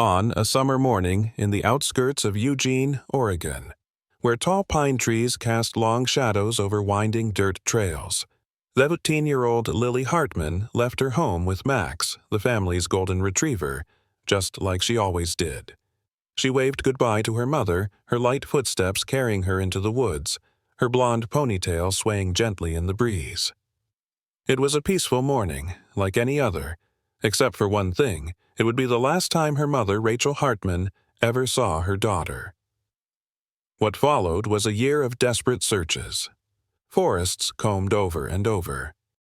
On a summer morning in the outskirts of Eugene, Oregon, where tall pine trees cast long shadows over winding dirt trails, 17-year-old Lily Hartman left her home with Max, the family's golden retriever, just like she always did. She waved goodbye to her mother, her light footsteps carrying her into the woods, her blonde ponytail swaying gently in the breeze. It was a peaceful morning, like any other, except for one thing. It would be the last time her mother, Rachel Hartman, ever saw her daughter. What followed was a year of desperate searches. Forests combed over and over.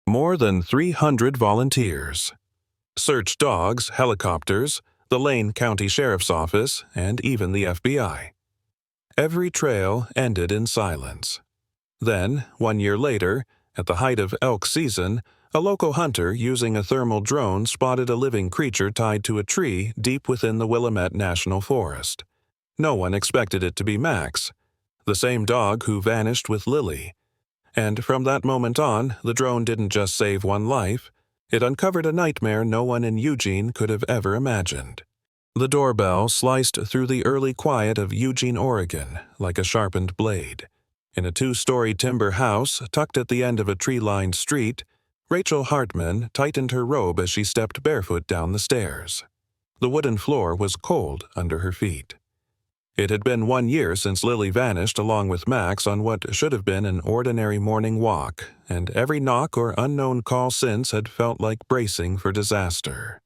More than 300 volunteers. Search dogs, helicopters, the Lane County Sheriff's Office, and even the FBI. Every trail ended in silence. Then, 1 year later, at the height of elk season, a local hunter using a thermal drone spotted a living creature tied to a tree deep within the Willamette National Forest. No one expected it to be Max, the same dog who vanished with Lily. And from that moment on, the drone didn't just save one life, it uncovered a nightmare no one in Eugene could have ever imagined. The doorbell sliced through the early quiet of Eugene, Oregon, like a sharpened blade. In a 2-story timber house tucked at the end of a tree-lined street, Rachel Hartman tightened her robe as she stepped barefoot down the stairs. The wooden floor was cold under her feet. It had been 1 year since Lily vanished along with Max on what should have been an ordinary morning walk, and every knock or unknown call since had felt like bracing for disaster.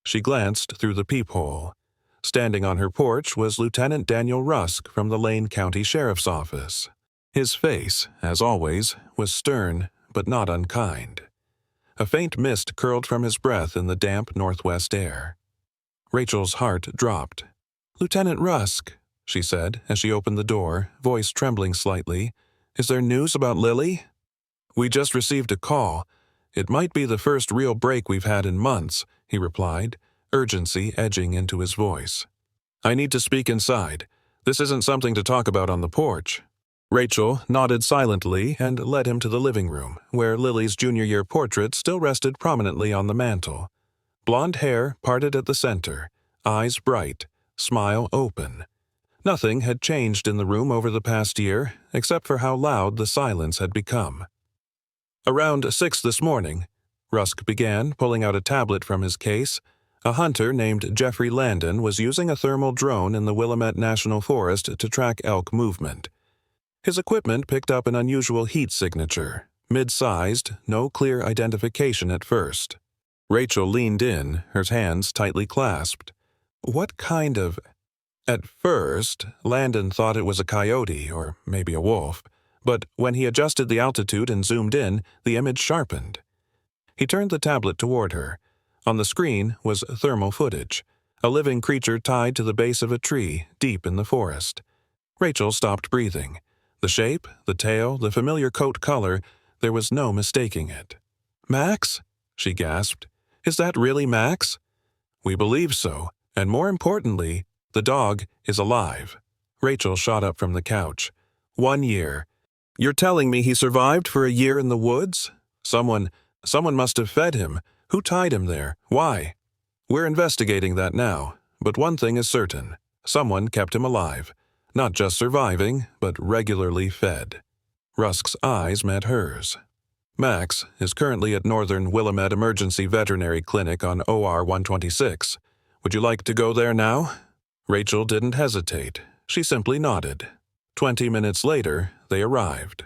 She glanced through the peephole. Standing on her porch was Lieutenant Daniel Rusk from the Lane County Sheriff's Office. His face, as always, was stern but not unkind. A faint mist curled from his breath in the damp northwest air. Rachel's heart dropped. "Lieutenant Rusk," she said as she opened the door, voice trembling slightly, "is there news about Lily?" "We just received a call. It might be the first real break we've had in months," he replied, urgency edging into his voice. "I need to speak inside. This isn't something to talk about on the porch." Rachel nodded silently and led him to the living room, where Lily's junior-year portrait still rested prominently on the mantel. Blonde hair parted at the center, eyes bright, smile open. Nothing had changed in the room over the past year, except for how loud the silence had become. "Around 6 this morning," Rusk began, pulling out a tablet from his case, "a hunter named Jeffrey Landon was using a thermal drone in the Willamette National Forest to track elk movement. His equipment picked up an unusual heat signature, mid-sized, no clear identification at first." Rachel leaned in, her hands tightly clasped. "What kind of—" At first, Landon thought it was a coyote or maybe a wolf, but when he adjusted the altitude and zoomed in, the image sharpened. He turned the tablet toward her. On the screen was thermal footage, a living creature tied to the base of a tree deep in the forest. Rachel stopped breathing. The shape, the tail, the familiar coat color, there was no mistaking it. "Max?" she gasped. "Is that really Max?" "We believe so, and more importantly, the dog is alive." Rachel shot up from the couch. 1 year. "You're telling me he survived for a year in the woods? Someone must have fed him. Who tied him there? Why?" "We're investigating that now, but one thing is certain. Someone kept him alive. Not just surviving, but regularly fed." Rusk's eyes met hers. "Max is currently at Northern Willamette Emergency Veterinary Clinic on OR 126. Would you like to go there now?" Rachel didn't hesitate. She simply nodded. 20 minutes later, they arrived.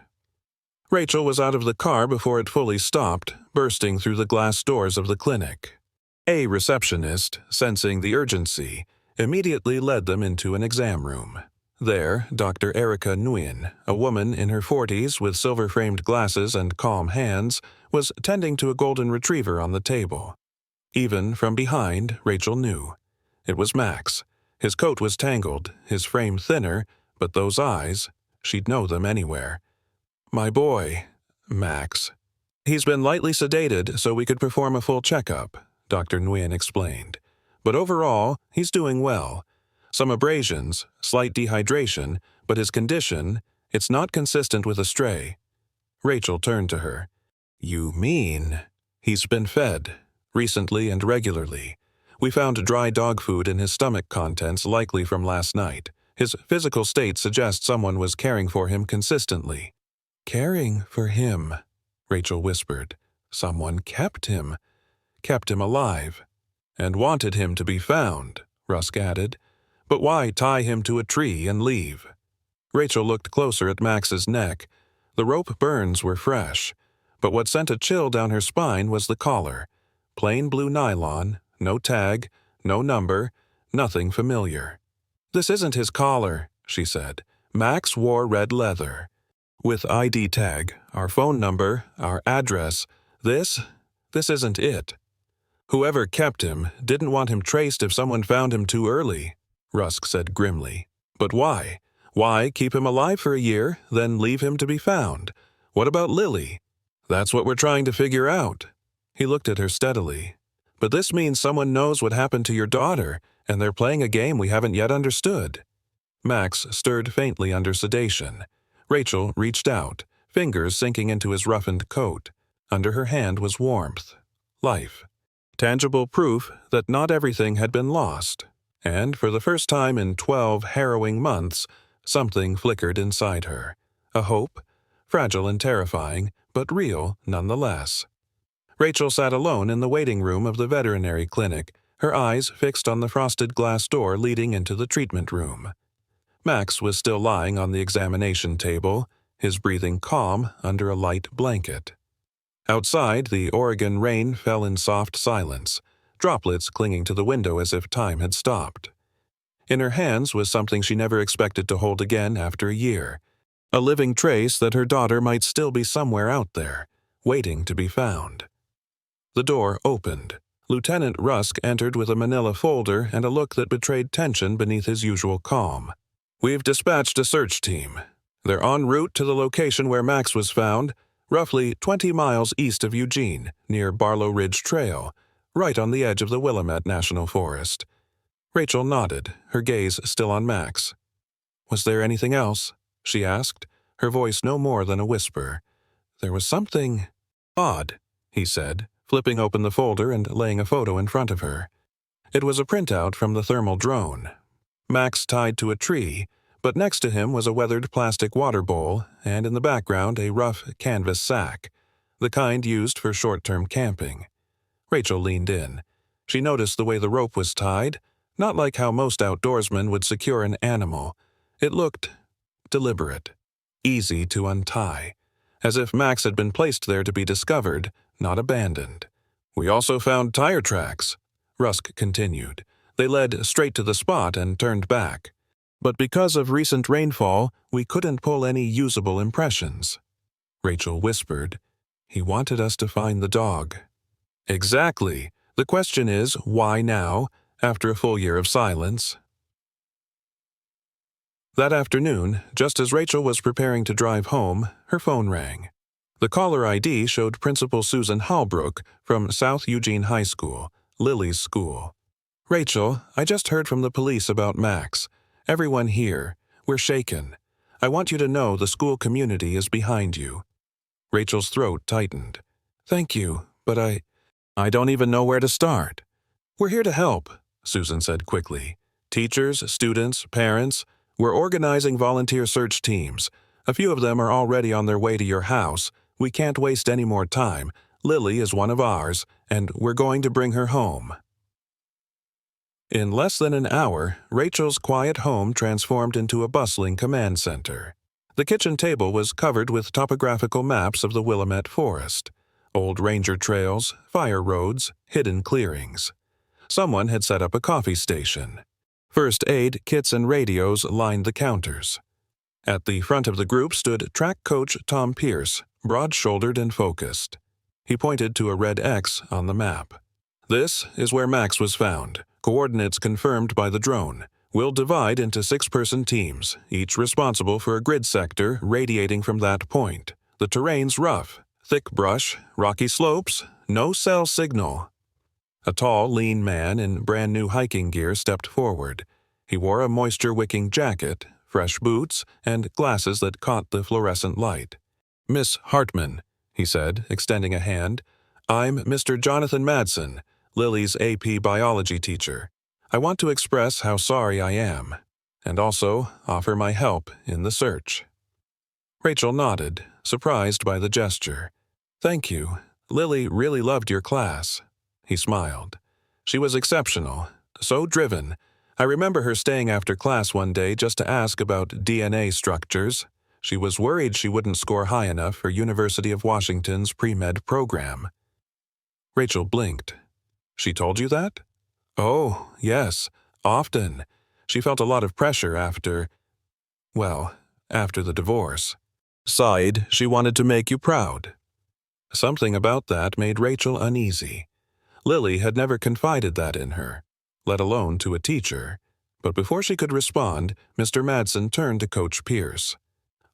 Rachel was out of the car before it fully stopped, bursting through the glass doors of the clinic. A receptionist, sensing the urgency, immediately led them into an exam room. There, Dr. Erica Nguyen, a woman in her 40s with silver-framed glasses and calm hands, was tending to a golden retriever on the table. Even from behind, Rachel knew. It was Max. His coat was tangled, his frame thinner, but those eyes, she'd know them anywhere. "My boy, Max. He's been lightly sedated so we could perform a full checkup," Dr. Nguyen explained. "But overall, he's doing well. Some abrasions, slight dehydration, but his condition, it's not consistent with a stray." Rachel turned to her. "You mean—" "He's been fed, recently and regularly. We found dry dog food in his stomach contents, likely from last night. His physical state suggests someone was caring for him consistently." "Caring for him," Rachel whispered. "Someone kept him alive." "And wanted him to be found," Rusk added. "But why tie him to a tree and leave?" Rachel looked closer at Max's neck. The rope burns were fresh, but what sent a chill down her spine was the collar. Plain blue nylon, no tag, no number, nothing familiar. "This isn't his collar," she said. "Max wore red leather. With ID tag, our phone number, our address. This isn't it." "Whoever kept him didn't want him traced if someone found him too early," Rusk said grimly. "But why? Why keep him alive for a year, then leave him to be found? What about Lily?" "That's what we're trying to figure out." He looked at her steadily. "But this means someone knows what happened to your daughter, and they're playing a game we haven't yet understood." Max stirred faintly under sedation. Rachel reached out, fingers sinking into his roughened coat. Under her hand was warmth, life, tangible proof that not everything had been lost. And for the first time in 12 harrowing months, something flickered inside her. A hope, fragile and terrifying, but real nonetheless. Rachel sat alone in the waiting room of the veterinary clinic, her eyes fixed on the frosted glass door leading into the treatment room. Max was still lying on the examination table, his breathing calm under a light blanket. Outside, the Oregon rain fell in soft silence, droplets clinging to the window as if time had stopped. In her hands was something she never expected to hold again after a year, a living trace that her daughter might still be somewhere out there, waiting to be found. The door opened. Lieutenant Rusk entered with a manila folder and a look that betrayed tension beneath his usual calm. "We've dispatched a search team. They're en route to the location where Max was found, roughly 20 miles east of Eugene, near Barlow Ridge Trail, right on the edge of the Willamette National Forest." Rachel nodded, her gaze still on Max. "Was there anything else?" she asked, her voice no more than a whisper. "There was something odd," he said, flipping open the folder and laying a photo in front of her. It was a printout from the thermal drone. Max tied to a tree, but next to him was a weathered plastic water bowl, and in the background a rough canvas sack, the kind used for short-term camping. Rachel leaned in. She noticed the way the rope was tied, not like how most outdoorsmen would secure an animal. It looked deliberate, easy to untie, as if Max had been placed there to be discovered, not abandoned. "We also found tire tracks," Rusk continued. "They led straight to the spot and turned back. But because of recent rainfall, we couldn't pull any usable impressions." Rachel whispered, "He wanted us to find the dog." "Exactly. The question is, why now, after a full year of silence?" That afternoon, just as Rachel was preparing to drive home, her phone rang. The caller ID showed Principal Susan Hallbrook from South Eugene High School, Lily's school. "Rachel, I just heard from the police about Max. Everyone here. We're shaken. I want you to know the school community is behind you." Rachel's throat tightened. "Thank you, but I don't even know where to start." "We're here to help," Susan said quickly. "Teachers, students, parents. We're organizing volunteer search teams. A few of them are already on their way to your house. We can't waste any more time. Lily is one of ours, and we're going to bring her home." In less than an hour, Rachel's quiet home transformed into a bustling command center. The kitchen table was covered with topographical maps of the Willamette Forest, old ranger trails, fire roads, hidden clearings. Someone had set up a coffee station. First aid kits and radios lined the counters. At the front of the group stood track coach Tom Pierce, broad-shouldered and focused. He pointed to a red X on the map. "This is where Max was found. Coordinates confirmed by the drone. We'll divide into 6-person teams, each responsible for a grid sector radiating from that point. The terrain's rough, thick brush, rocky slopes, no cell signal." A tall, lean man in brand-new hiking gear stepped forward. He wore a moisture-wicking jacket, fresh boots, and glasses that caught the fluorescent light. "Miss Hartman," he said, extending a hand. "I'm Mr. Jonathan Madsen, Lily's AP biology teacher. I want to express how sorry I am, and also offer my help in the search." Rachel nodded, surprised by the gesture. "Thank you. Lily really loved your class." He smiled. "She was exceptional, so driven. I remember her staying after class one day just to ask about DNA structures. She was worried she wouldn't score high enough for University of Washington's pre-med program." Rachel blinked. "She told you that?" "Oh, yes, often. She felt a lot of pressure after the divorce. Sighed she wanted to make you proud." Something about that made Rachel uneasy. Lily had never confided that in her, let alone to a teacher. But before she could respond, Mr. Madsen turned to Coach Pierce.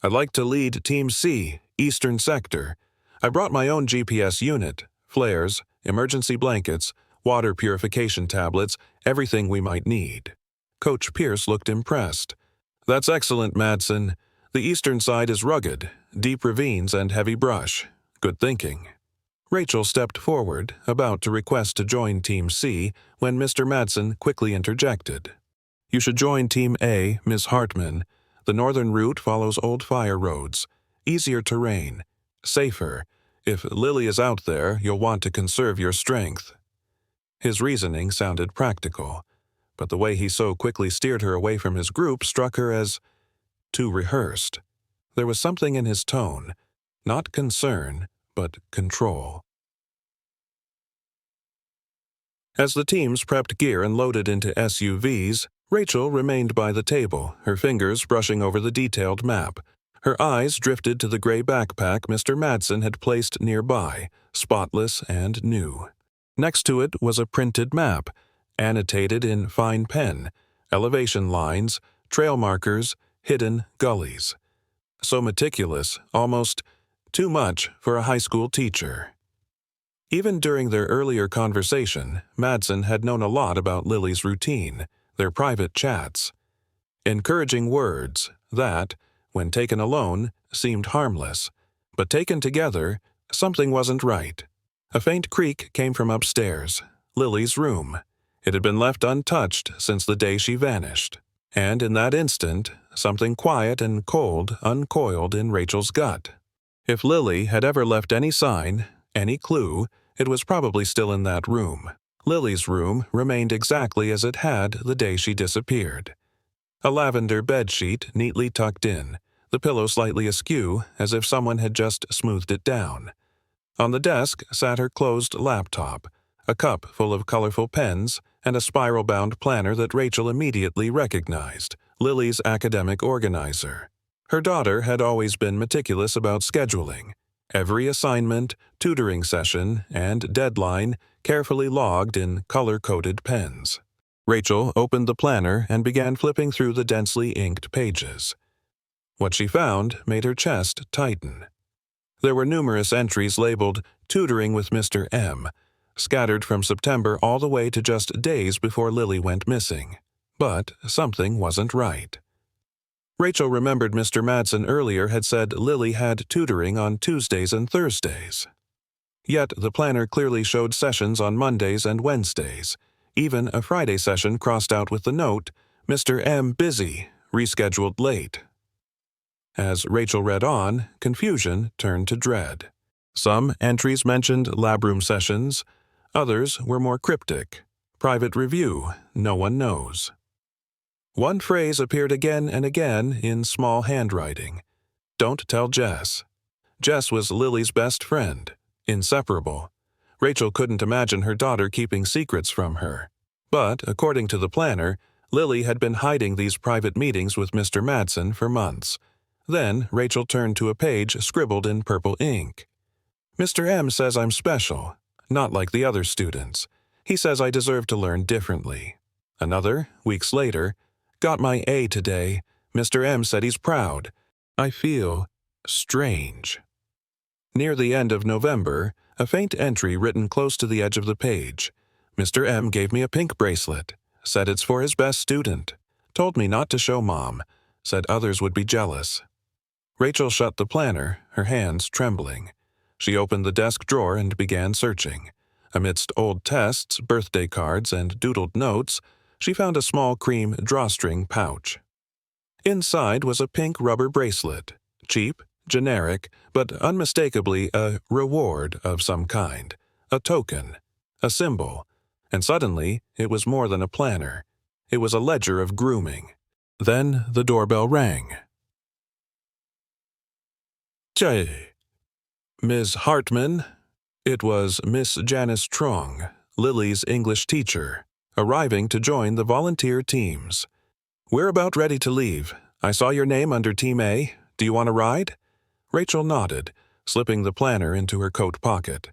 "I'd like to lead Team C, Eastern Sector. I brought my own GPS unit, flares, emergency blankets, water purification tablets, everything we might need." Coach Pierce looked impressed. "That's excellent, Madsen. The eastern side is rugged, deep ravines and heavy brush. Good thinking." Rachel stepped forward, about to request to join Team C, when Mr. Madsen quickly interjected. "You should join Team A, Miss Hartman. The northern route follows old fire roads. Easier terrain. Safer. If Lily is out there, you'll want to conserve your strength." His reasoning sounded practical, but the way he so quickly steered her away from his group struck her as too rehearsed. There was something in his tone, not concern, but control. As the teams prepped gear and loaded into SUVs, Rachel remained by the table, her fingers brushing over the detailed map. Her eyes drifted to the gray backpack Mr. Madsen had placed nearby, spotless and new. Next to it was a printed map, annotated in fine pen, elevation lines, trail markers, hidden gullies. So meticulous, almost too much for a high school teacher. Even during their earlier conversation, Madsen had known a lot about Lily's routine, their private chats. Encouraging words that, when taken alone, seemed harmless, but taken together, something wasn't right. A faint creak came from upstairs, Lily's room. It had been left untouched since the day she vanished. And in that instant, something quiet and cold uncoiled in Rachel's gut. If Lily had ever left any sign, any clue, it was probably still in that room. Lily's room remained exactly as it had the day she disappeared. A lavender bedsheet neatly tucked in, the pillow slightly askew as if someone had just smoothed it down. On the desk sat her closed laptop, a cup full of colorful pens, and a spiral-bound planner that Rachel immediately recognized, Lily's academic organizer. Her daughter had always been meticulous about scheduling. Every assignment, tutoring session, and deadline carefully logged in color-coded pens. Rachel opened the planner and began flipping through the densely inked pages. What she found made her chest tighten. There were numerous entries labeled "Tutoring with Mr. M," scattered from September all the way to just days before Lily went missing. But something wasn't right. Rachel remembered Mr. Madsen earlier had said Lily had tutoring on Tuesdays and Thursdays. Yet the planner clearly showed sessions on Mondays and Wednesdays. Even a Friday session crossed out with the note, "Mr. M busy, rescheduled late." As Rachel read on, confusion turned to dread. Some entries mentioned labroom sessions, others were more cryptic. Private review, no one knows. One phrase appeared again and again in small handwriting. "Don't tell Jess." Jess was Lily's best friend, inseparable. Rachel couldn't imagine her daughter keeping secrets from her. But, according to the planner, Lily had been hiding these private meetings with Mr. Madsen for months. Then Rachel turned to a page scribbled in purple ink. "Mr. M says I'm special, not like the other students. He says I deserve to learn differently." Another, weeks later, "Got my A today. Mr. M said he's proud. I feel strange." Near the end of November, a faint entry written close to the edge of the page. "Mr. M gave me a pink bracelet. Said it's for his best student. Told me not to show Mom. Said others would be jealous." Rachel shut the planner, her hands trembling. She opened the desk drawer and began searching. Amidst old tests, birthday cards, and doodled notes, she found a small cream drawstring pouch. Inside was a pink rubber bracelet, cheap, generic, but unmistakably a reward of some kind, a token, a symbol, and suddenly it was more than a planner. It was a ledger of grooming. Then the doorbell rang. Jay. Ms. Hartman. It was Miss Janice Trong, Lily's English teacher, arriving to join the volunteer teams. We're about ready to leave. I saw your name under Team A. Do you want a ride? Rachel nodded, slipping the planner into her coat pocket.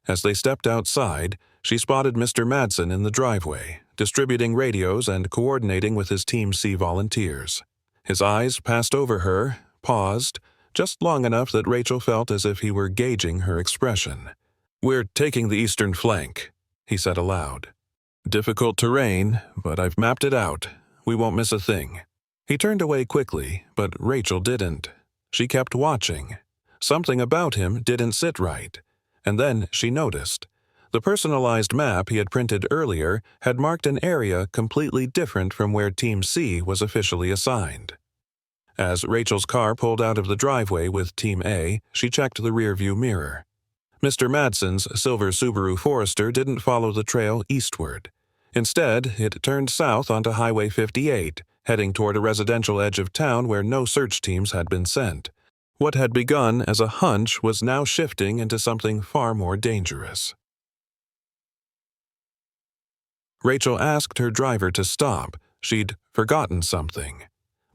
As they stepped outside, she spotted Mr. Madsen in the driveway, distributing radios and coordinating with his Team C volunteers. His eyes passed over her, paused, just long enough that Rachel felt as if he were gauging her expression. We're taking the eastern flank, he said aloud. Difficult terrain, but I've mapped it out. We won't miss a thing. He turned away quickly, but Rachel didn't. She kept watching. Something about him didn't sit right. And then she noticed. The personalized map he had printed earlier had marked an area completely different from where Team C was officially assigned. As Rachel's car pulled out of the driveway with Team A, she checked the rearview mirror. Mr. Madsen's silver Subaru Forester didn't follow the trail eastward. Instead, it turned south onto Highway 58, heading toward a residential edge of town where no search teams had been sent. What had begun as a hunch was now shifting into something far more dangerous. Rachel asked her driver to stop. She'd forgotten something.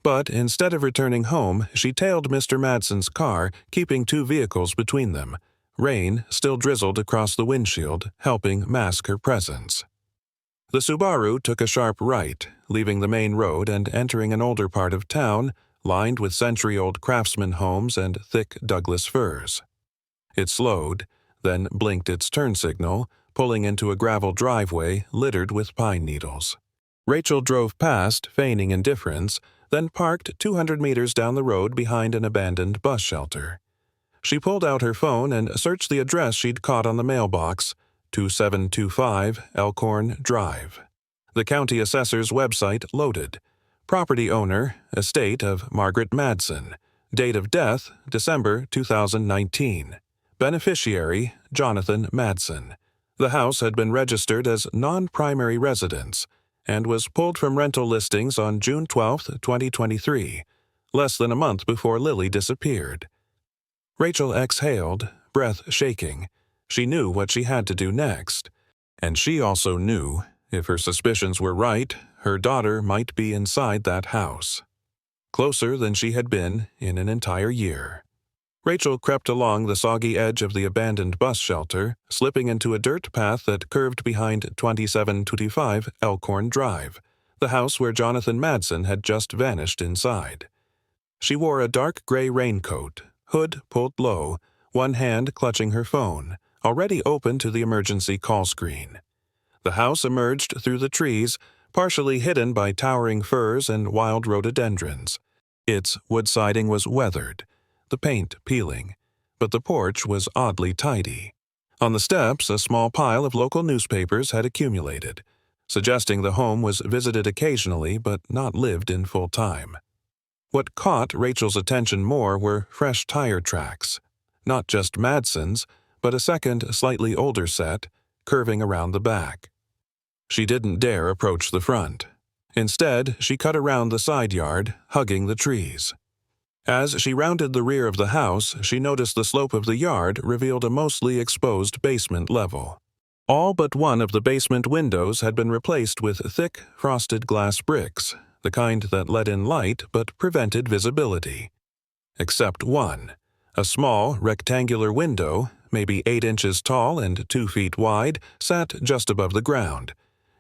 But instead of returning home, she tailed Mr. Madsen's car, keeping two vehicles between them. Rain still drizzled across the windshield, helping mask her presence. The Subaru took a sharp right, leaving the main road and entering an older part of town, lined with century-old craftsman homes and thick Douglas firs. It slowed, then blinked its turn signal, pulling into a gravel driveway littered with pine needles. Rachel drove past, feigning indifference, then parked 200 meters down the road behind an abandoned bus shelter. She pulled out her phone and searched the address she'd caught on the mailbox, 2725 Elkhorn Drive. The county assessor's website loaded. Property owner, estate of Margaret Madsen. Date of death, December 2019. Beneficiary, Jonathan Madsen. The house had been registered as non-primary residence and was pulled from rental listings on June 12, 2023, less than a month before Lily disappeared. Rachel exhaled, breath shaking. She knew what she had to do next. And she also knew, if her suspicions were right, her daughter might be inside that house. Closer than she had been in an entire year. Rachel crept along the soggy edge of the abandoned bus shelter, slipping into a dirt path that curved behind 2725 Elkhorn Drive, the house where Jonathan Madsen had just vanished inside. She wore a dark gray raincoat, hood pulled low, one hand clutching her phone, already open to the emergency call screen. The house emerged through the trees, partially hidden by towering firs and wild rhododendrons. Its wood siding was weathered, the paint peeling, but the porch was oddly tidy. On the steps, a small pile of local newspapers had accumulated, suggesting the home was visited occasionally but not lived in full time. What caught Rachel's attention more were fresh tire tracks, not just Madsen's, but a second, slightly older set, curving around the back. She didn't dare approach the front. Instead, she cut around the side yard, hugging the trees. As she rounded the rear of the house, she noticed the slope of the yard revealed a mostly exposed basement level. All but one of the basement windows had been replaced with thick, frosted glass bricks, the kind that let in light but prevented visibility. Except one. A small, rectangular window, maybe 8 inches tall and 2 feet wide, sat just above the ground.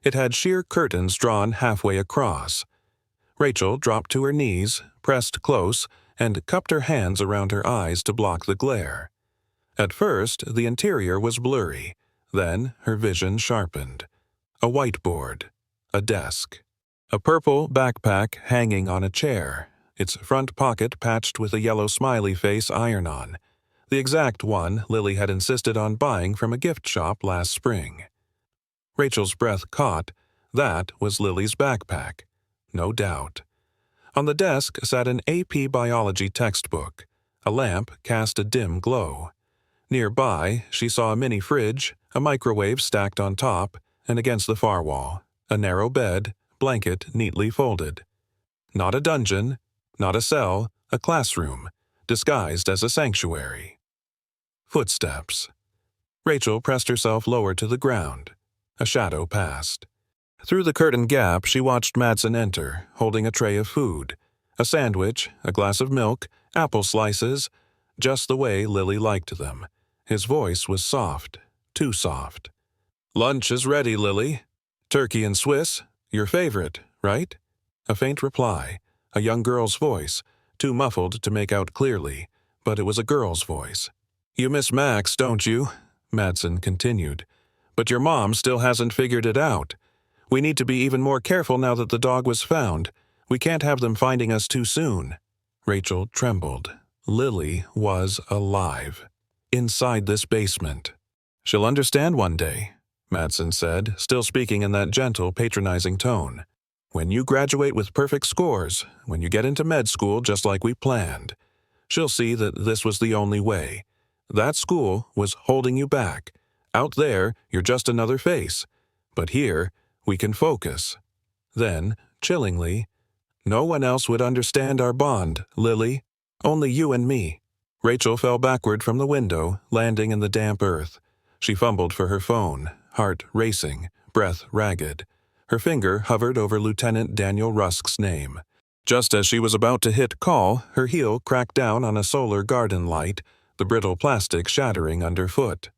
It had sheer curtains drawn halfway across. Rachel dropped to her knees, pressed close, and cupped her hands around her eyes to block the glare. At first, the interior was blurry. Then, her vision sharpened. A whiteboard. A desk. A purple backpack hanging on a chair, its front pocket patched with a yellow smiley face iron-on. the exact one Lily had insisted on buying from a gift shop last spring. Rachel's breath caught. That was Lily's backpack. No doubt. On the desk sat an AP biology textbook. A lamp cast a dim glow. Nearby, she saw a mini fridge, a microwave stacked on top, and against the far wall, a narrow bed, blanket neatly folded. Not a dungeon, not a cell, a classroom, disguised as a sanctuary. Footsteps. Rachel pressed herself lower to the ground. A shadow passed. Through the curtain gap, she watched Madsen enter, holding a tray of food. A sandwich, a glass of milk, apple slices, just the way Lily liked them. His voice was soft, too soft. "Lunch is ready, Lily. Turkey and Swiss, your favorite, right?" A faint reply, a young girl's voice, too muffled to make out clearly, but it was a girl's voice. "You miss Max, don't you?" Madsen continued. "But your mom still hasn't figured it out. We need to be even more careful now that the dog was found. We can't have them finding us too soon." Rachel trembled. Lily was alive. Inside this basement. "She'll understand one day," Madsen said, still speaking in that gentle, patronizing tone. "When you graduate with perfect scores, when you get into med school just like we planned, she'll see that this was the only way. That school was holding you back. Out there, you're just another face. But here, we can focus." Then, chillingly, "No one else would understand our bond, Lily. Only you and me." Rachel fell backward from the window, landing in the damp earth. She fumbled for her phone, heart racing, breath ragged. Her finger hovered over Lieutenant Daniel Rusk's name. Just as she was about to hit call, her heel cracked down on a solar garden light, the brittle plastic shattering underfoot.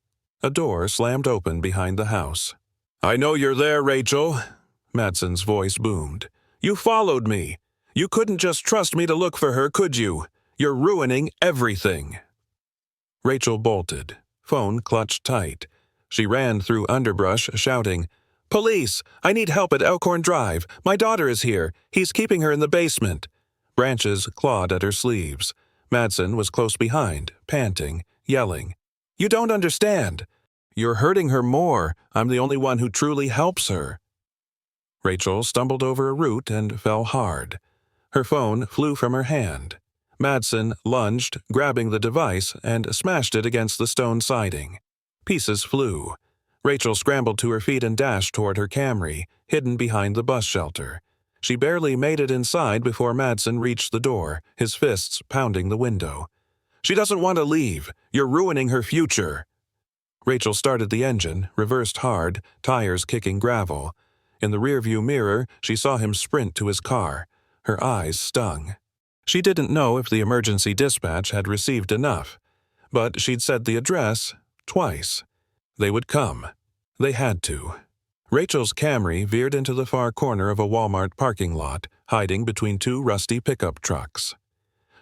A door slammed open behind the house. "I know you're there, Rachel," Madsen's voice boomed. "You followed me. You couldn't just trust me to look for her, could you? You're ruining everything." Rachel bolted, phone clutched tight. She ran through underbrush, shouting, "Police! I need help at Elkhorn Drive. My daughter is here. He's keeping her in the basement." Branches clawed at her sleeves. Madsen was close behind, panting, yelling, "You don't understand. You're hurting her more. I'm the only one who truly helps her." Rachel stumbled over a root and fell hard. Her phone flew from her hand. Madsen lunged, grabbing the device, and smashed it against the stone siding. Pieces flew. Rachel scrambled to her feet and dashed toward her Camry, hidden behind the bus shelter. She barely made it inside before Madsen reached the door, his fists pounding the window. "She doesn't want to leave. You're ruining her future." Rachel started the engine, reversed hard, tires kicking gravel. In the rearview mirror, she saw him sprint to his car. Her eyes stung. She didn't know if the emergency dispatch had received enough, but she'd said the address twice. They would come. They had to. Rachel's Camry veered into the far corner of a Walmart parking lot, hiding between two rusty pickup trucks.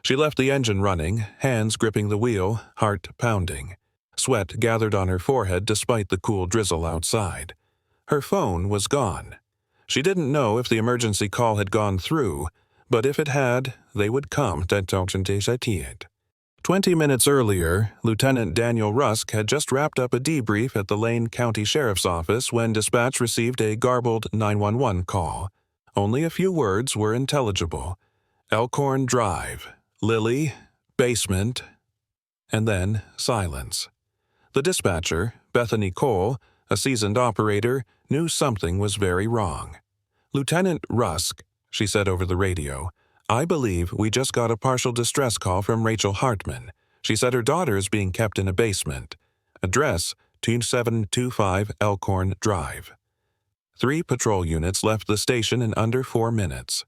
She left the engine running, hands gripping the wheel, heart pounding. Sweat gathered on her forehead despite the cool drizzle outside. Her phone was gone. She didn't know if the emergency call had gone through, but if it had, they would come. 20 minutes earlier, Lieutenant Daniel Rusk had just wrapped up a debrief at the Lane County Sheriff's Office when dispatch received a garbled 911 call. Only a few words were intelligible. Elkhorn Drive, Lily, basement, and then silence. The dispatcher, Bethany Cole, a seasoned operator, knew something was very wrong. "Lieutenant Rusk," she said over the radio, "I believe we just got a partial distress call from Rachel Hartman. She said her daughter is being kept in a basement. Address, 2725 Elkhorn Drive." 3 patrol units left the station in under 4 minutes.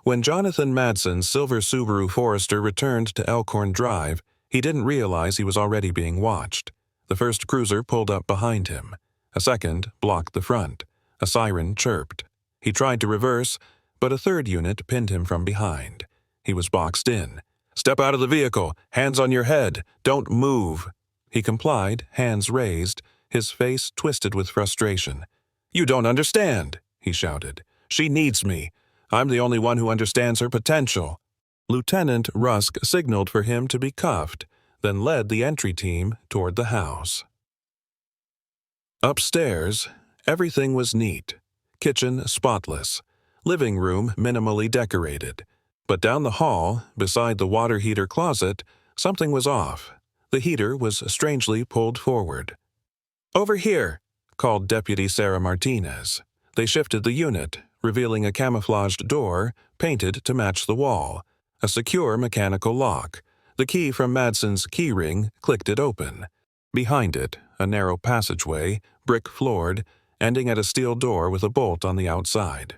When Jonathan Madsen's silver Subaru Forester returned to Elkhorn Drive, he didn't realize he was already being watched. The first cruiser pulled up behind him. A second blocked the front. A siren chirped. He tried to reverse, but a third unit pinned him from behind. He was boxed in. "Step out of the vehicle. Hands on your head. Don't move." He complied, hands raised, his face twisted with frustration. "You don't understand," he shouted. "She needs me. I'm the only one who understands her potential." Lieutenant Rusk signaled for him to be cuffed, then led the entry team toward the house. Upstairs, everything was neat. Kitchen spotless. Living room minimally decorated. But down the hall, beside the water heater closet, something was off. The heater was strangely pulled forward. "Over here," called Deputy Sarah Martinez. They shifted the unit, revealing a camouflaged door painted to match the wall, a secure mechanical lock. The key from Madsen's keyring clicked it open. Behind it, a narrow passageway, brick-floored, ending at a steel door with a bolt on the outside.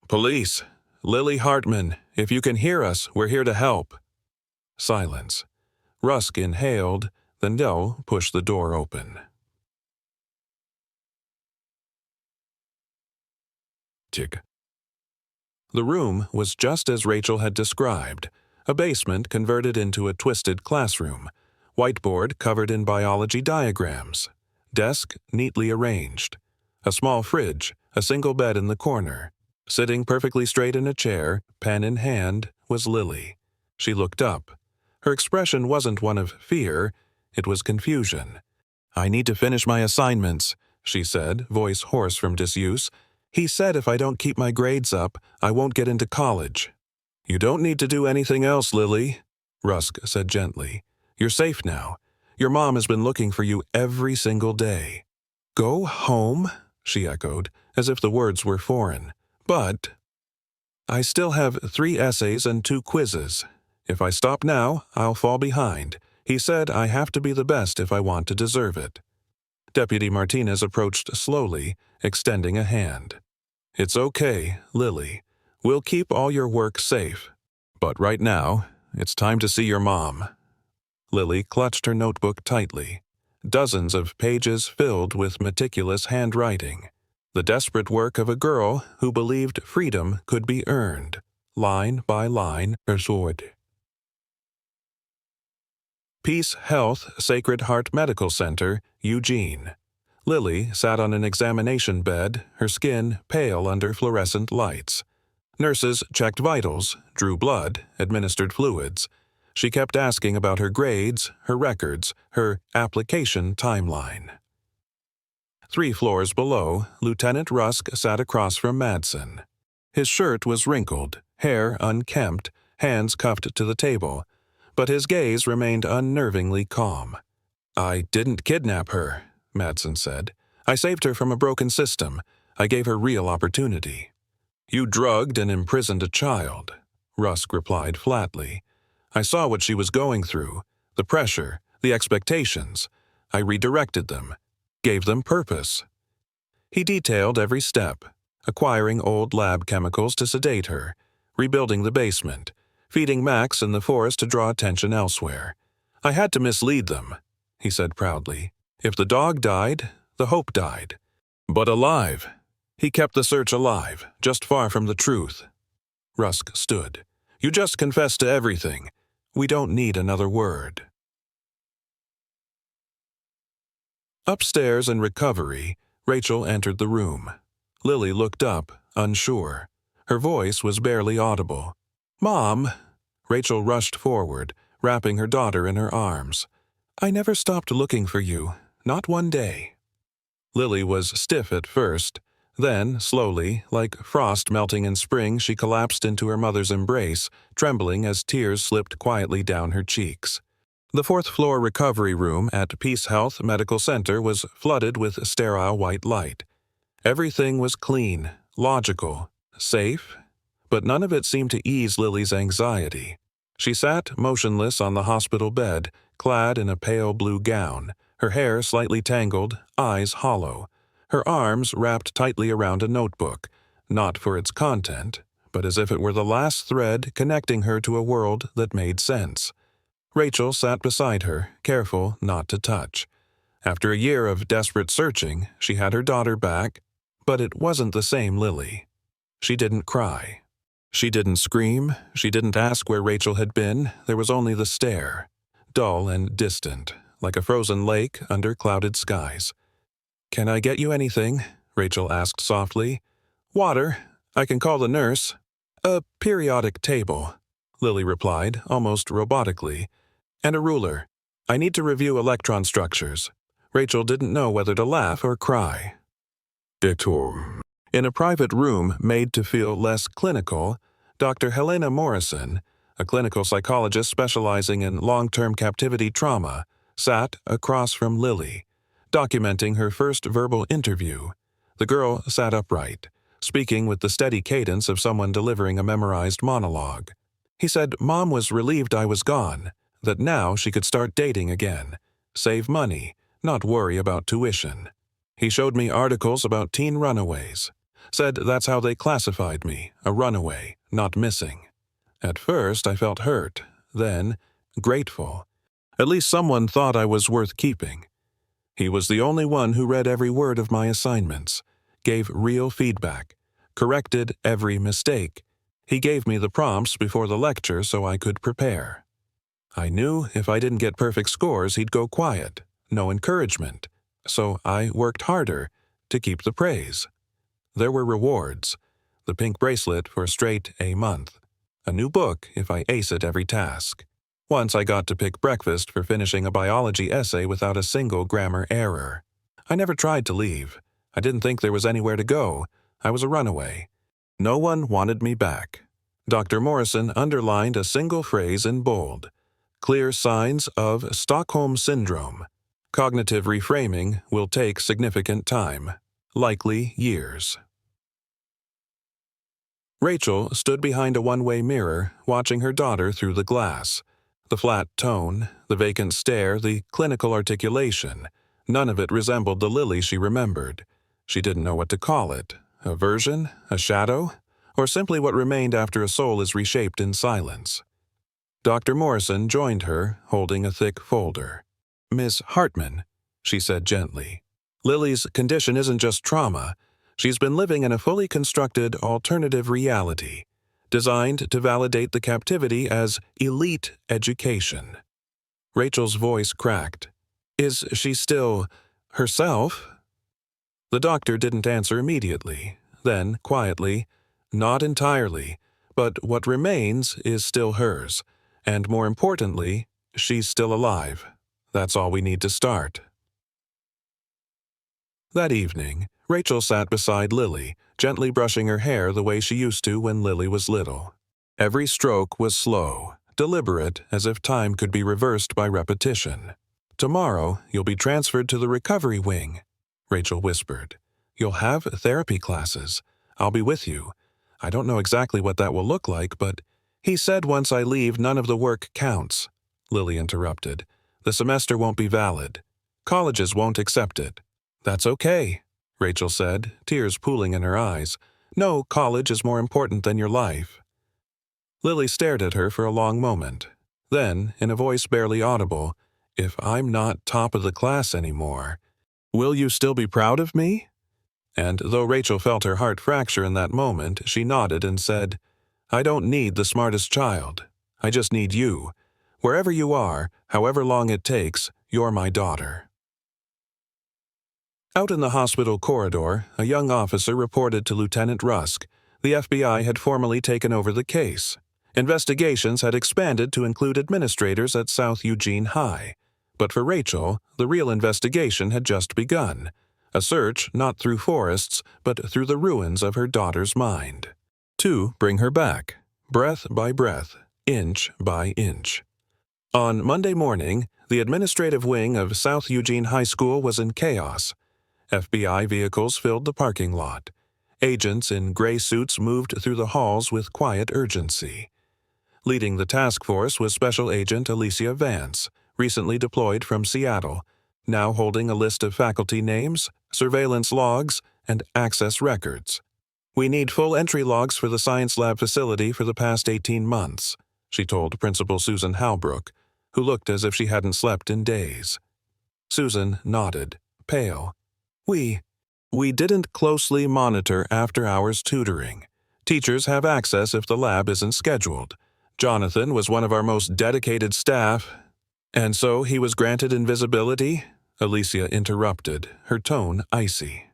"Police! Lily Hartman, if you can hear us, we're here to help." Silence. Rusk inhaled, then Doe pushed the door open. Tick. The room was just as Rachel had described, a basement converted into a twisted classroom, whiteboard covered in biology diagrams, desk neatly arranged, a small fridge, a single bed in the corner. Sitting perfectly straight in a chair, pen in hand, was Lily. She looked up. Her expression wasn't one of fear, it was confusion. "I need to finish my assignments," she said, voice hoarse from disuse. "He said if I don't keep my grades up, I won't get into college." "You don't need to do anything else, Lily," Rusk said gently. "You're safe now. Your mom has been looking for you every single day." "Go home?" she echoed, as if the words were foreign. "But I still have 3 essays and 2 quizzes. If I stop now, I'll fall behind. He said I have to be the best if I want to deserve it." Deputy Martinez approached slowly, extending a hand. "It's okay, Lily. We'll keep all your work safe. But right now, it's time to see your mom." Lily clutched her notebook tightly. Dozens of pages filled with meticulous handwriting. The desperate work of a girl who believed freedom could be earned, line by line, pursued. Peace Health Sacred Heart Medical Center, Eugene. Lily sat on an examination bed, her skin pale under fluorescent lights. Nurses checked vitals, drew blood, administered fluids. She kept asking about her grades, her records, her application timeline. 3 floors below, Lieutenant Rusk sat across from Madsen. His shirt was wrinkled, hair unkempt, hands cuffed to the table, but his gaze remained unnervingly calm. "I didn't kidnap her," Madsen said. "I saved her from a broken system. I gave her real opportunity." "You drugged and imprisoned a child," Rusk replied flatly. "I saw what she was going through, the pressure, the expectations. I redirected them, gave them purpose." He detailed every step, acquiring old lab chemicals to sedate her, rebuilding the basement, feeding Max in the forest to draw attention elsewhere. "I had to mislead them," he said proudly. "If the dog died, the hope died. But alive. He kept the search alive, just far from the truth." Rusk stood. "You just confessed to everything. We don't need another word." Upstairs in recovery, Rachel entered the room. Lily looked up, unsure. Her voice was barely audible. "Mom!" Rachel rushed forward, wrapping her daughter in her arms. "I never stopped looking for you, not one day." Lily was stiff at first. Then, slowly, like frost melting in spring, she collapsed into her mother's embrace, trembling as tears slipped quietly down her cheeks. The 4th-floor recovery room at Peace Health Medical Center was flooded with sterile white light. Everything was clean, logical, safe, but none of it seemed to ease Lily's anxiety. She sat motionless on the hospital bed, clad in a pale blue gown, her hair slightly tangled, eyes hollow, her arms wrapped tightly around a notebook, not for its content, but as if it were the last thread connecting her to a world that made sense. Rachel sat beside her, careful not to touch. After a year of desperate searching, she had her daughter back, but it wasn't the same Lily. She didn't cry. She didn't scream. She didn't ask where Rachel had been. There was only the stare, dull and distant, like a frozen lake under clouded skies. "Can I get you anything?" Rachel asked softly. "Water. I can call the nurse." "A periodic table." Lily replied, almost robotically. "And a ruler. I need to review electron structures." Rachel didn't know whether to laugh or cry. Dictor. In a private room made to feel less clinical, Dr. Helena Morrison, a clinical psychologist specializing in long-term captivity trauma, sat across from Lily, documenting her first verbal interview. The girl sat upright, speaking with the steady cadence of someone delivering a memorized monologue. He said Mom was relieved I was gone, that now she could start dating again, save money, not worry about tuition. He showed me articles about teen runaways. Said that's how they classified me, a runaway, not missing. At first I felt hurt, then grateful. At least someone thought I was worth keeping. He was the only one who read every word of my assignments, gave real feedback, corrected every mistake. He gave me the prompts before the lecture so I could prepare. I knew if I didn't get perfect scores he'd go quiet, no encouragement. So I worked harder to keep the praise. There were rewards. The pink bracelet for a straight A month. A new book if I ace it every task. Once I got to pick breakfast for finishing a biology essay without a single grammar error. I never tried to leave. I didn't think there was anywhere to go. I was a runaway. No one wanted me back. Dr. Morrison underlined a single phrase in bold. Clear signs of Stockholm Syndrome. Cognitive reframing will take significant time, likely years. Rachel stood behind a one-way mirror, watching her daughter through the glass. The flat tone, the vacant stare, the clinical articulation, none of it resembled the Lily she remembered. She didn't know what to call it, a version, a shadow, or simply what remained after a soul is reshaped in silence. Dr. Morrison joined her, holding a thick folder. "Miss Hartman," she said gently, "Lily's condition isn't just trauma. She's been living in a fully constructed alternative reality, designed to validate the captivity as elite education." Rachel's voice cracked. "Is she still herself?" The doctor didn't answer immediately. Then, quietly, "Not entirely, but what remains is still hers, and more importantly, she's still alive. That's all we need to start." That evening, Rachel sat beside Lily, gently brushing her hair the way she used to when Lily was little. Every stroke was slow, deliberate, as if time could be reversed by repetition. "Tomorrow, you'll be transferred to the recovery wing," Rachel whispered. "You'll have therapy classes. I'll be with you. I don't know exactly what that will look like, but—" "He said once I leave, none of the work counts," Lily interrupted. "The semester won't be valid. Colleges won't accept it." "That's okay," Rachel said, tears pooling in her eyes. "No college is more important than your life." Lily stared at her for a long moment. Then, in a voice barely audible, "If I'm not top of the class anymore, will you still be proud of me?" And though Rachel felt her heart fracture in that moment, she nodded and said, "I don't need the smartest child. I just need you. Wherever you are, however long it takes, you're my daughter." Out in the hospital corridor, a young officer reported to Lieutenant Rusk. The FBI had formally taken over the case. Investigations had expanded to include administrators at South Eugene High. But for Rachel, the real investigation had just begun. A search not through forests, but through the ruins of her daughter's mind. To bring her back, breath by breath, inch by inch. On Monday morning, the administrative wing of South Eugene High School was in chaos. FBI vehicles filled the parking lot. Agents in gray suits moved through the halls with quiet urgency. Leading the task force was Special Agent Alicia Vance, recently deployed from Seattle, now holding a list of faculty names, surveillance logs, and access records. "We need full entry logs for the science lab facility for the past 18 months, she told Principal Susan Halbrook, who looked as if she hadn't slept in days. Susan nodded, pale. We didn't closely monitor after-hours tutoring. Teachers have access if the lab isn't scheduled. Jonathan was one of our most dedicated staff, and so he was granted invisibility?" Alicia interrupted, her tone icy.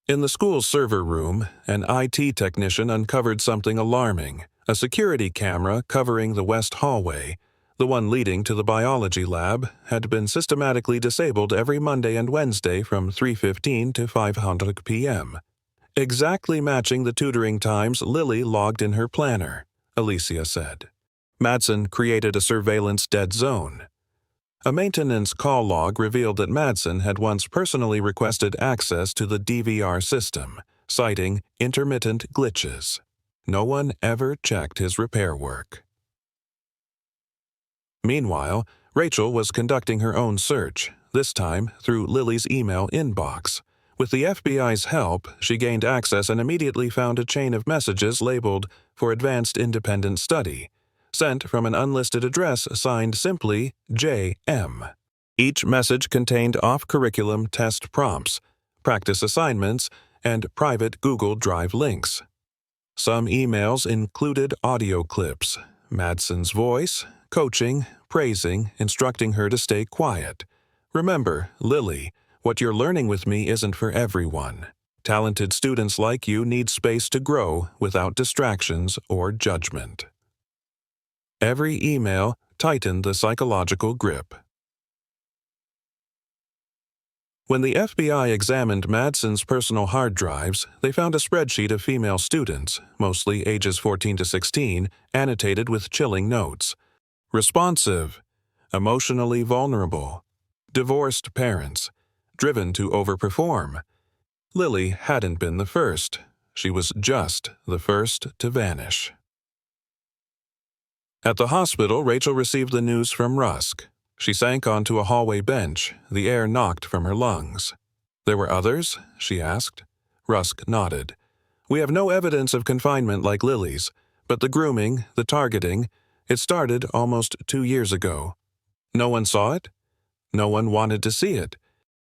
In the school's server room, an IT technician uncovered something alarming: a security camera covering the west hallway, the one leading to the biology lab, had been systematically disabled every Monday and Wednesday from 3:15 to 5:00 p.m., exactly matching the tutoring times Lily logged in her planner, Alicia said. Madsen created a surveillance dead zone. A maintenance call log revealed that Madsen had once personally requested access to the DVR system, citing intermittent glitches. No one ever checked his repair work. Meanwhile, Rachel was conducting her own search, this time through Lily's email inbox. With the FBI's help, she gained access and immediately found a chain of messages labeled "For Advanced Independent Study," sent from an unlisted address signed simply J.M. Each message contained off-curriculum test prompts, practice assignments, and private Google Drive links. Some emails included audio clips, Madsen's voice, coaching, praising, instructing her to stay quiet. "Remember, Lily, what you're learning with me isn't for everyone. Talented students like you need space to grow without distractions or judgment." Every email tightened the psychological grip. When the FBI examined Madsen's personal hard drives, they found a spreadsheet of female students, mostly ages 14 to 16, annotated with chilling notes. Responsive, emotionally vulnerable, divorced parents, driven to overperform. Lily hadn't been the first. She was just the first to vanish. At the hospital, Rachel received the news from Rusk. She sank onto a hallway bench, the air knocked from her lungs. "There were others?" she asked. Rusk nodded. "We have no evidence of confinement like Lily's, but the grooming, the targeting, it started almost 2 years ago. No one saw it? No one wanted to see it.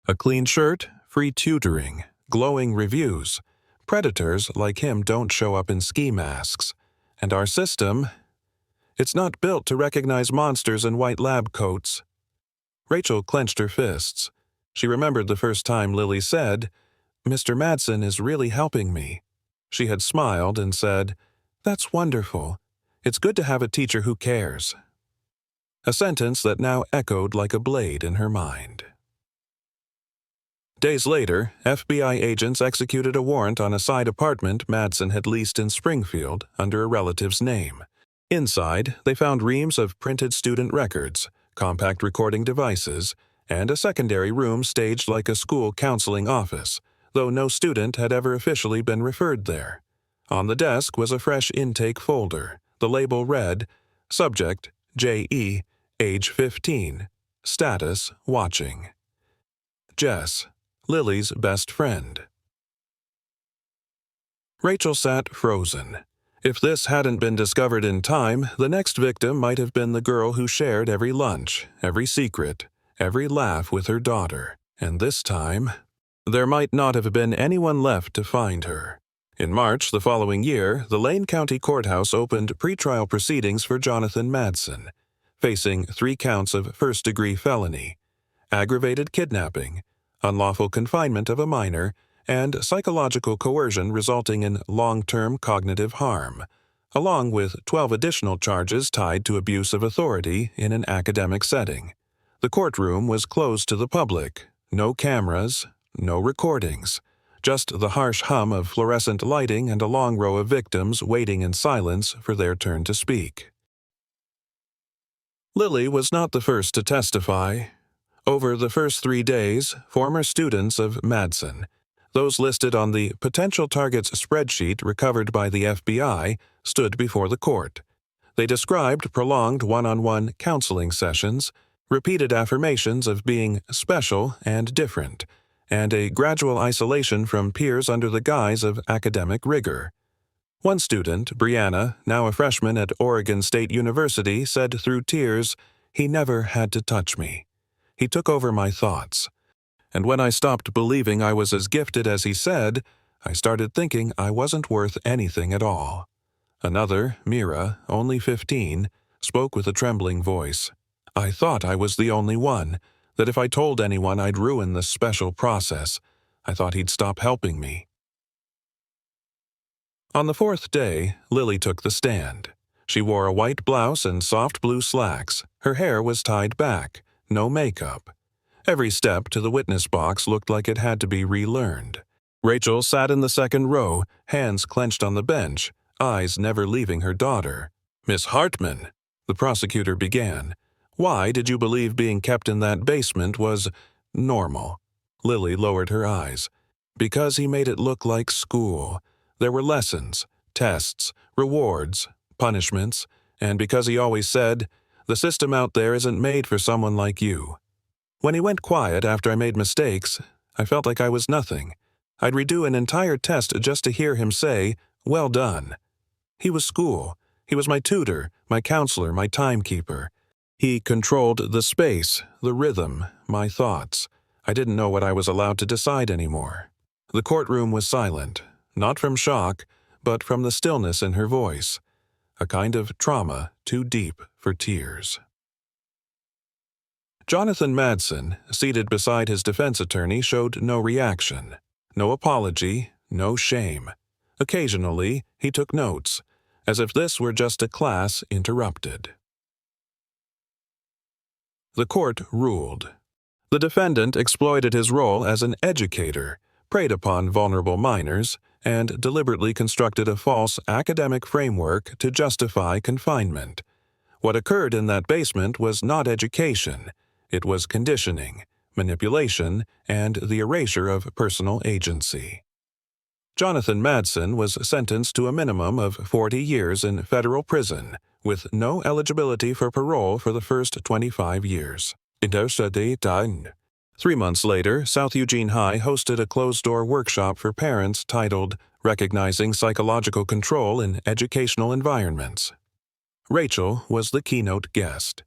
A clean shirt, free tutoring, glowing reviews. Predators like him don't show up in ski masks. And our system, it's not built to recognize monsters in white lab coats." Rachel clenched her fists. She remembered the first time Lily said, "Mr. Madsen is really helping me." She had smiled and said, "That's wonderful. It's good to have a teacher who cares." A sentence that now echoed like a blade in her mind. Days later, FBI agents executed a warrant on a side apartment Madsen had leased in Springfield under a relative's name. Inside, they found reams of printed student records, compact recording devices, and a secondary room staged like a school counseling office, though no student had ever officially been referred there. On the desk was a fresh intake folder. The label read, "Subject, J.E., age 15, status, watching." Jess, Lily's best friend. Rachel sat frozen. If this hadn't been discovered in time, the next victim might have been the girl who shared every lunch, every secret, every laugh with her daughter. And this time, there might not have been anyone left to find her. In March the following year, the Lane County Courthouse opened pretrial proceedings for Jonathan Madsen, facing 3 counts of first-degree felony, aggravated kidnapping, unlawful confinement of a minor, and psychological coercion resulting in long-term cognitive harm, along with 12 additional charges tied to abuse of authority in an academic setting. The courtroom was closed to the public. No cameras, no recordings, just the harsh hum of fluorescent lighting and a long row of victims waiting in silence for their turn to speak. Lily was not the first to testify. Over the first 3 days, former students of Madsen, those listed on the potential targets spreadsheet recovered by the FBI, stood before the court. They described prolonged one-on-one counseling sessions, repeated affirmations of being special and different, and a gradual isolation from peers under the guise of academic rigor. One student, Brianna, now a freshman at Oregon State University, said through tears, "He never had to touch me. He took over my thoughts. And when I stopped believing I was as gifted as he said, I started thinking I wasn't worth anything at all." Another, Mira, only 15, spoke with a trembling voice. "I thought I was the only one, that if I told anyone I'd ruin this special process. I thought he'd stop helping me. On the fourth day, Lily took the stand. She wore a white blouse and soft blue slacks. Her hair was tied back. No makeup. Every step to the witness box looked like it had to be relearned. Rachel sat in the second row, hands clenched on the bench, eyes never leaving her daughter. "Miss Hartman," the prosecutor began, "why did you believe being kept in that basement was normal?" Lily lowered her eyes. "Because he made it look like school. There were lessons, tests, rewards, punishments, and because he always said, 'The system out there isn't made for someone like you.' When he went quiet after I made mistakes, I felt like I was nothing. I'd redo an entire test just to hear him say, 'Well done.' He was school. He was my tutor, my counselor, my timekeeper. He controlled the space, the rhythm, my thoughts. I didn't know what I was allowed to decide anymore." The courtroom was silent, not from shock, but from the stillness in her voice, a kind of trauma too deep for tears. Jonathan Madsen, seated beside his defense attorney, showed no reaction, no apology, no shame. Occasionally, he took notes, as if this were just a class interrupted. The court ruled. The defendant exploited his role as an educator, preyed upon vulnerable minors, and deliberately constructed a false academic framework to justify confinement. What occurred in that basement was not education. It was conditioning, manipulation, and the erasure of personal agency. Jonathan Madsen was sentenced to a minimum of 40 years in federal prison, with no eligibility for parole for the first 25 years. 3 months later, South Eugene High hosted a closed-door workshop for parents titled "Recognizing Psychological Control in Educational Environments." Rachel was the keynote guest.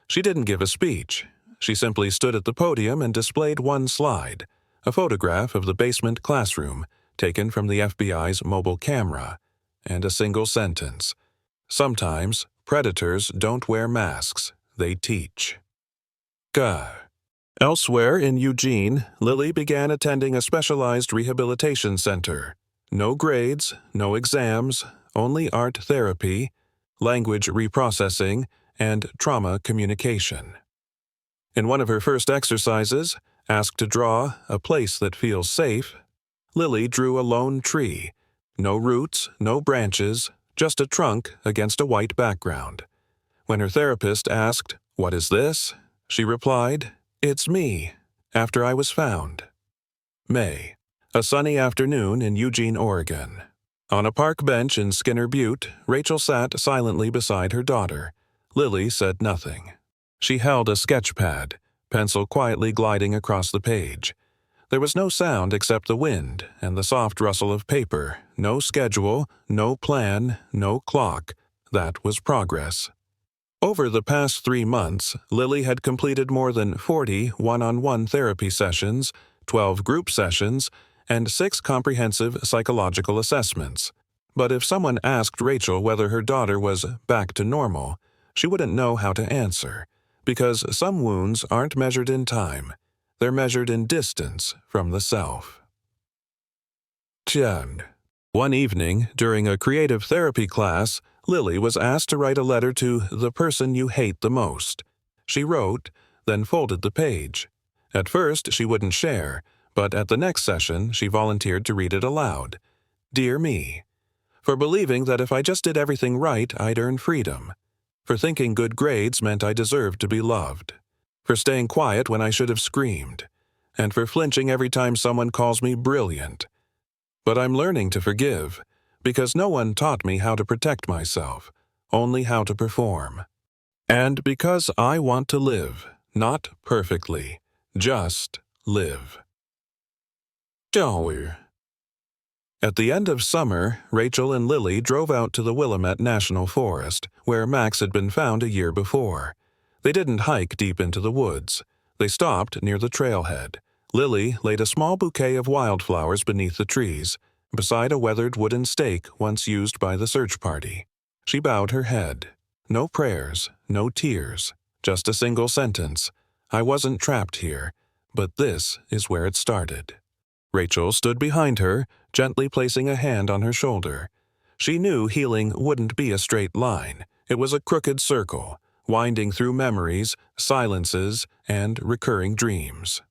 She didn't give a speech. She simply stood at the podium and displayed one slide, a photograph of the basement classroom taken from the FBI's mobile camera, and a single sentence: "Sometimes predators don't wear masks, they teach." Elsewhere in Eugene, Lily began attending a specialized rehabilitation center. No grades, no exams, only art therapy, language reprocessing, and trauma communication. In one of her first exercises, asked to draw "a place that feels safe," Lily drew a lone tree. No roots, no branches, just a trunk against a white background. When her therapist asked, "What is this?" she replied, "It's me, after I was found." May. A sunny afternoon in Eugene, Oregon. On a park bench in Skinner Butte, Rachel sat silently beside her daughter. Lily said nothing. She held a sketch pad, pencil quietly gliding across the page. There was no sound except the wind and the soft rustle of paper, no schedule, no plan, no clock. That was progress. Over the past 3 months, Lily had completed more than 40 one-on-one therapy sessions, 12 group sessions, and 6 comprehensive psychological assessments. But if someone asked Rachel whether her daughter was back to normal, she wouldn't know how to answer, because some wounds aren't measured in time. They're measured in distance from the self. One evening, during a creative therapy class, Lily was asked to write a letter to the person you hate the most. She wrote, then folded the page. At first, she wouldn't share, but at the next session, she volunteered to read it aloud. "Dear me. For believing that if I just did everything right, I'd earn freedom. For thinking good grades meant I deserved to be loved. For staying quiet when I should have screamed. And for flinching every time someone calls me brilliant. But I'm learning to forgive, because no one taught me how to protect myself, only how to perform. And because I want to live, not perfectly, just live." At the end of summer, Rachel and Lily drove out to the Willamette National Forest, where Max had been found a year before. They didn't hike deep into the woods. They stopped near the trailhead. Lily laid a small bouquet of wildflowers beneath the trees, beside a weathered wooden stake once used by the search party. She bowed her head. No prayers, no tears, just a single sentence. "I wasn't trapped here, but this is where it started." Rachel stood behind her, gently placing a hand on her shoulder. She knew healing wouldn't be a straight line. It was a crooked circle, winding through memories, silences, and recurring dreams.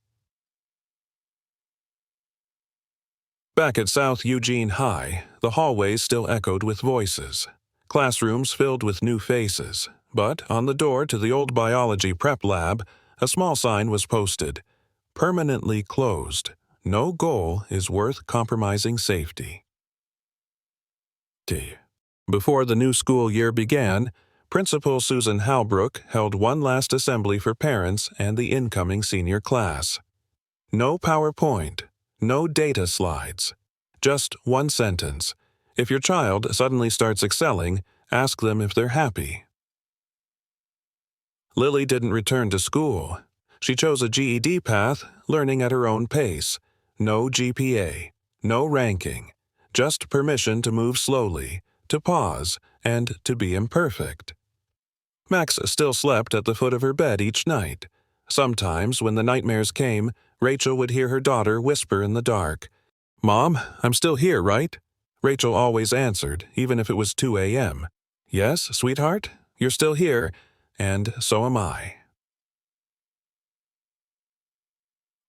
Back at South Eugene High, the hallways still echoed with voices. Classrooms filled with new faces, but on the door to the old biology prep lab, a small sign was posted, "Permanently closed. No goal is worth compromising safety." Before the new school year began, Principal Susan Halbrook held one last assembly for parents and the incoming senior class. No PowerPoint, no data slides, just one sentence. If your child suddenly starts excelling, ask them if they're happy. Lily didn't return to school. She chose a GED path, learning at her own pace. No GPA, no ranking, just permission to move slowly, to pause, and to be imperfect. Max still slept at the foot of her bed each night. Sometimes, when the nightmares came, Rachel would hear her daughter whisper in the dark, "Mom, I'm still here, right?" Rachel always answered, even if it was 2 a.m. "Yes, sweetheart, you're still here, and so am I."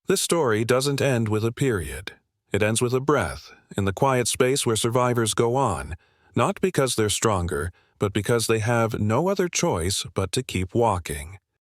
This story doesn't end with a period. It ends with a breath, in the quiet space where survivors go on, not because they're stronger, but because they have no other choice but to keep walking.